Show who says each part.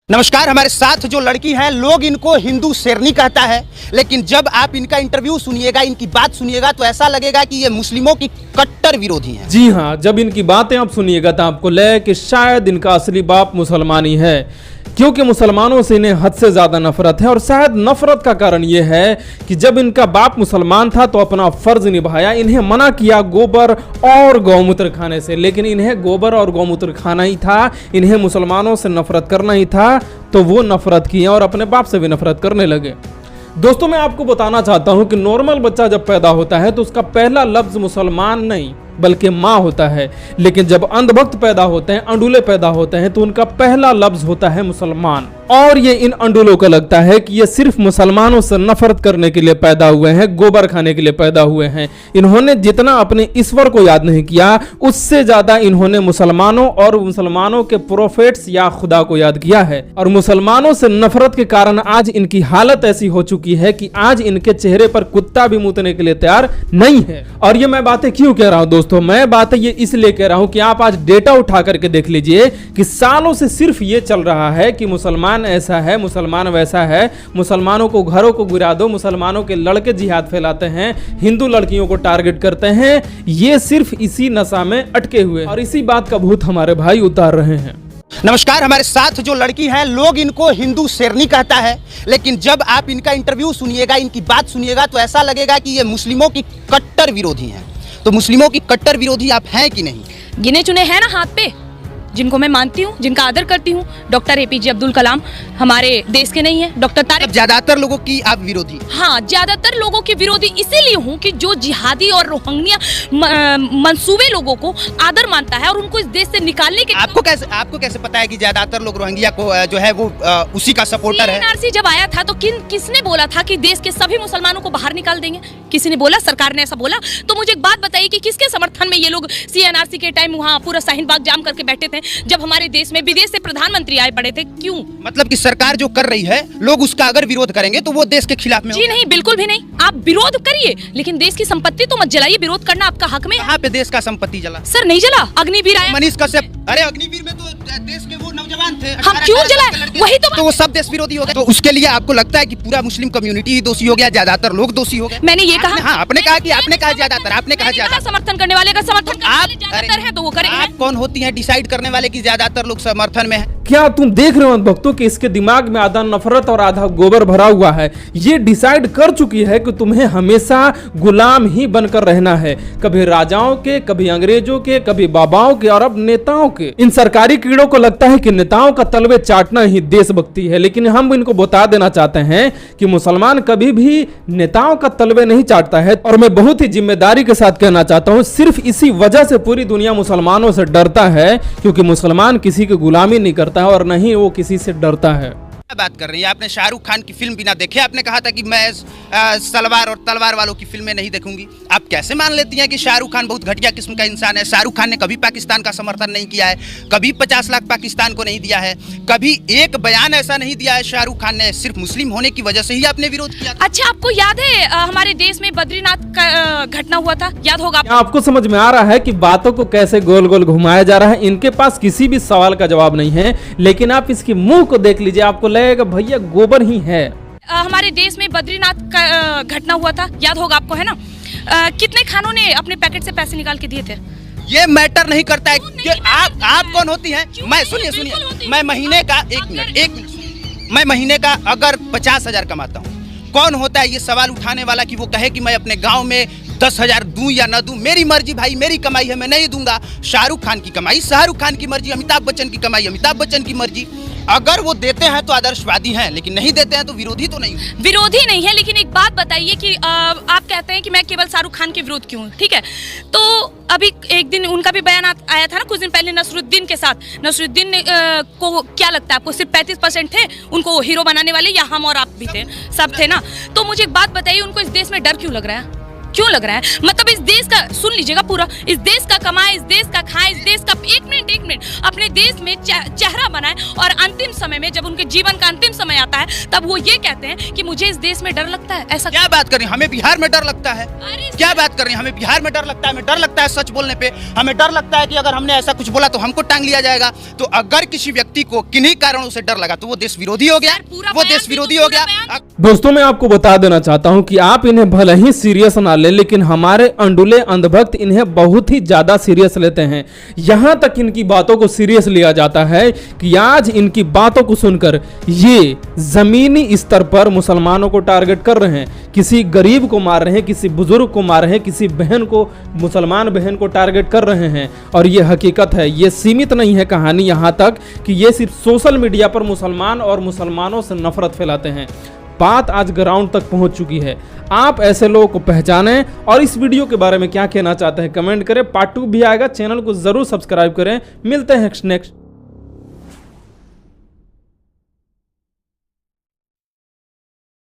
Speaker 1: नमस्कार। हमारे साथ जो लड़की है, लोग इनको हिंदू शेरनी कहता है, लेकिन जब आप इनका इंटरव्यू सुनिएगा, इनकी बात सुनिएगा तो ऐसा लगेगा कि ये मुस्लिमों की कट्टर विरोधी हैं।
Speaker 2: जी हाँ, जब इनकी बातें आप सुनिएगा तो आपको लगे कि शायद इनका असली बाप मुसलमान ही है, क्योंकि मुसलमानों से इन्हें हद से ज्यादा नफरत है। और शायद नफरत का कारण ये है कि जब इनका बाप मुसलमान था तो अपना फर्ज निभाया, इन्हें मना किया गोबर और गौमूत्र खाने से, लेकिन इन्हें गोबर और गौमूत्र खाना ही था, इन्हें मुसलमानों से नफरत करना ही था, तो वो नफरत किए और अपने बाप से भी नफरत करने लगे। दोस्तों, मैं आपको बताना चाहता हूं कि नॉर्मल बच्चा जब पैदा होता है तो उसका पहला लफ्ज मुसलमान नहीं बल्कि माँ होता है, लेकिन जब अंधभक्त पैदा होते हैं, अंडूले पैदा होते हैं, तो उनका पहला लफ्ज होता है मुसलमान। और ये इन अंडूलों को लगता है कि ये सिर्फ मुसलमानों से नफरत करने के लिए पैदा हुए हैं, गोबर खाने के लिए पैदा हुए हैं। इन्होंने जितना अपने ईश्वर को याद नहीं किया, उससे ज्यादा इन्होंने मुसलमानों और मुसलमानों के प्रोफेट्स या खुदा को याद किया है। और मुसलमानों से नफरत के कारण आज इनकी हालत ऐसी हो चुकी है कि आज इनके चेहरे पर कुत्ता भी मूतने के लिए तैयार नहीं है। और ये मैं बातें क्यों कह रहा हूं दोस्तों, मैं बातें ये इसलिए कह रहा हूं कि आप आज डेटा उठा करके देख लीजिए कि सालों से सिर्फ ये चल रहा है कि मुसलमान ऐसा है, मुसलमान वैसा है, मुसलमानों को घरों को गिरा दो, मुसलमानों के लड़के जिहाद फैलाते हैं, हिंदू लड़कियों को टारगेट करते हैं। ये सिर्फ इसी नशा में अटके हुए और इसी बात का भूत हमारे भाई उतार रहे हैं।
Speaker 1: नमस्कार। हमारे साथ जो लड़की है, लोग इनको हिंदू शेरनी कहता है, लेकिन जब आप इनका इंटरव्यू सुनिएगा, इनकी बात सुनिएगा तो ऐसा लगेगा कि ये मुस्लिमों की कट्टर विरोधी हैं। तो मुस्लिमों की कट्टर विरोधी आप हैं कि नहीं?
Speaker 3: गिने चुने हैं ना हाथ पे, जिनको मैं मानती हूँ, जिनका आदर करती हूँ। डॉक्टर एपीजे अब्दुल कलाम हमारे देश के नहीं है, डॉक्टर तारिक।
Speaker 1: ज्यादातर लोगों की आप विरोधी?
Speaker 3: हाँ, ज्यादातर लोगों की विरोधी इसीलिए हूँ कि जो जिहादी और रोहिंग्या मंसूबे लोगों को आदर मानता है और उनको इस देश से निकालने के।
Speaker 1: आपको कैसे पता है कि ज्यादातर लोग रोहिंग्या को जो है वो उसी का सपोर्टर है?
Speaker 3: सीएनआरसी जब आया था तो किसने बोला था कि देश के सभी मुसलमानों को बाहर निकाल देंगे? किसी ने बोला? सरकार ने ऐसा बोला? तो मुझे एक बात बताइए कि किसके समर्थन में ये लोग सीएनआरसी के टाइम वहाँ पूरा शाहीन बाग जाम करके बैठे थे, जब हमारे देश में विदेश से प्रधानमंत्री आए पड़े थे? क्यों?
Speaker 1: मतलब कि सरकार जो कर रही है, लोग उसका अगर विरोध करेंगे तो वो देश के खिलाफ में?
Speaker 3: जी नहीं, बिल्कुल भी नहीं। आप विरोध करिए, लेकिन देश की संपत्ति तो मत जलाइए। विरोध करना आपका हक में।
Speaker 1: यहाँ पे देश का संपत्ति जला?
Speaker 3: सर नहीं जला, अग्निवीर आया।
Speaker 1: मनीष कश्यप, अरे अग्निवीर में तो देश के वो नौजवान थे।
Speaker 3: हम क्यों जलाए? वही तो
Speaker 1: वो सब देश विरोधी हो गए। तो उसके लिए आपको लगता है कि पूरा मुस्लिम कम्युनिटी ही दोषी हो गया, ज्यादातर लोग दोषी हो गए?
Speaker 3: मैंने ये कहा?
Speaker 1: हाँ, आपने कहा ज्यादातर, आपने कहा ज्यादा।
Speaker 3: समर्थन करने वाले का समर्थन ज्यादातर है तो वो करेंगे।
Speaker 1: आप कौन होती हैं डिसाइड करने वाले की ज्यादातर लोग समर्थन में है?
Speaker 2: क्या तुम देख रहे हो भक्तों कि इसके दिमाग में आधा नफरत और आधा गोबर भरा हुआ है। ये डिसाइड कर चुकी है कि तुम्हें हमेशा गुलाम ही बनकर रहना है, कभी राजाओं के, कभी अंग्रेजों के, कभी बाबाओं के और अब नेताओं के। इन सरकारी कीड़ों को लगता है कि नेताओं का तलवे चाटना ही देशभक्ति है, लेकिन हम इनको बता देना चाहते हैं कि मुसलमान कभी भी नेताओं का तलवे नहीं चाटता है। और मैं बहुत ही जिम्मेदारी के साथ कहना चाहता हूँ, सिर्फ इसी वजह से पूरी दुनिया मुसलमानों से डरता है, क्योंकि मुसलमान किसी की गुलामी नहीं करता है और नहीं वो किसी से डरता है।
Speaker 1: बात कर रही है आपने शाहरुख खान की फिल्म बिना देखे आपने कहा था कि मैं सलवार और तलवार वालों की फिल्में नहीं देखूंगी। आप कैसे मान लेती हैं कि शाहरुख खान बहुत घटिया किस्म का इंसान है? शाहरुख खान ने कभी पाकिस्तान का समर्थन नहीं किया है, कभी 50 लाख पाकिस्तान को नहीं दिया है, कभी एक बयान ऐसा नहीं दिया है शाहरुख खान ने। सिर्फ मुस्लिम होने की वजह से ही आपने विरोध किया।
Speaker 3: अच्छा, आपको याद है हमारे देश में बद्रीनाथ का घटना हुआ था? याद होगा
Speaker 2: आपको? समझ में आ रहा है कि बातों को कैसे गोल गोल घुमाया जा रहा है। इनके पास किसी भी सवाल का जवाब नहीं है, लेकिन आप इसके मुंह को देख लीजिए, आपको लगेगा भैया गोबर ही है।
Speaker 3: हमारे देश में बद्रीनाथ का घटना हुआ था, याद होगा आपको, है ना? कितने खानों ने अपने पैकेट से पैसे निकाल के दिए थे?
Speaker 1: ये मैटर नहीं करता है कि आप कौन होती हैं। मैं सुनिए, मैं महीने का एक मिनट मैं महीने का अगर 50,000 कमाता हूँ, कौन होता है ये सवाल उठाने वाला कि वो कहे कि मैं अपने गाँव में 10,000 दूं या ना दूं? मेरी मर्जी भाई, मेरी कमाई है, मैं नहीं दूंगा। शाहरुख खान की कमाई शाहरुख खान की मर्जी, अमिताभ बच्चन की कमाई अमिताभ बच्चन की मर्जी। अगर वो देते हैं तो आदर्शवादी हैं, लेकिन नहीं देते हैं तो विरोधी तो नहीं।
Speaker 3: विरोधी नहीं है, लेकिन एक बात बताइए कि आप कहते हैं कि मैं केवल शाहरुख खान के विरोध क्यों हूँ, ठीक है? तो अभी एक दिन उनका भी बयान आया था ना कुछ दिन पहले नसरुद्दीन के साथ। नसरुद्दीन को क्या लगता है आपको, सिर्फ 35% थे उनको हीरो बनाने वाले, या हम और आप भी थे, सब थे ना? तो मुझे एक बात बताइए, उनको इस देश में डर क्यों लग रहा है? क्यों लग रहा है? मतलब इस देश का, सुन लीजिएगा पूरा, इस देश का कमाए, इस देश का खाए, इस देश का एक मिनट अपने देश में चेहरा बनाए, और अंतिम समय में जब उनके जीवन का अंतिम समय आता है तब वो ये कहते हैं कि मुझे इस देश में डर लगता है। ऐसा
Speaker 1: क्या बात कर रही हैं? हमें बिहार में डर लगता है? क्या बात कर रही हैं? हमें बिहार में डर लगता है, हमें डर लगता है सच बोलने पे, हमें डर लगता है कि अगर हमने ऐसा कुछ बोला तो हमको टांग लिया जाएगा। तो अगर किसी व्यक्ति को किन्हीं कारणों से डर लगा तो वो देश विरोधी हो गया, वो देश विरोधी हो गया।
Speaker 2: दोस्तों मैं आपको बता देना चाहता हूं कि आप इन्हें भले ही सीरियस ना लें, लेकिन हमारे अंडुले अंधभक्त इन्हें बहुत ही ज्यादा सीरियस लेते हैं। यहां तक इनकी बातों को सीरियस लिया जाता है कि आज इनकी बातों को सुनकर ये जमीनी स्तर पर मुसलमानों को टारगेट कर रहे हैं, किसी गरीब को मार रहे हैं, किसी बुजुर्ग को मार रहे हैं, किसी बहन को, मुसलमान बहन को टारगेट कर रहे हैं। और ये हकीकत है, ये सीमित नहीं है कहानी यहां तक कि ये सिर्फ सोशल मीडिया पर मुसलमान और मुसलमानों से नफरत फैलाते हैं। बात आज ग्राउंड तक पहुंच चुकी है। आप ऐसे लोगों को पहचानें और इस वीडियो के बारे में क्या कहना चाहते हैं कमेंट करें। पार्ट 2 भी आएगा, चैनल को जरूर सब्सक्राइब करें। मिलते हैं नेक्स्ट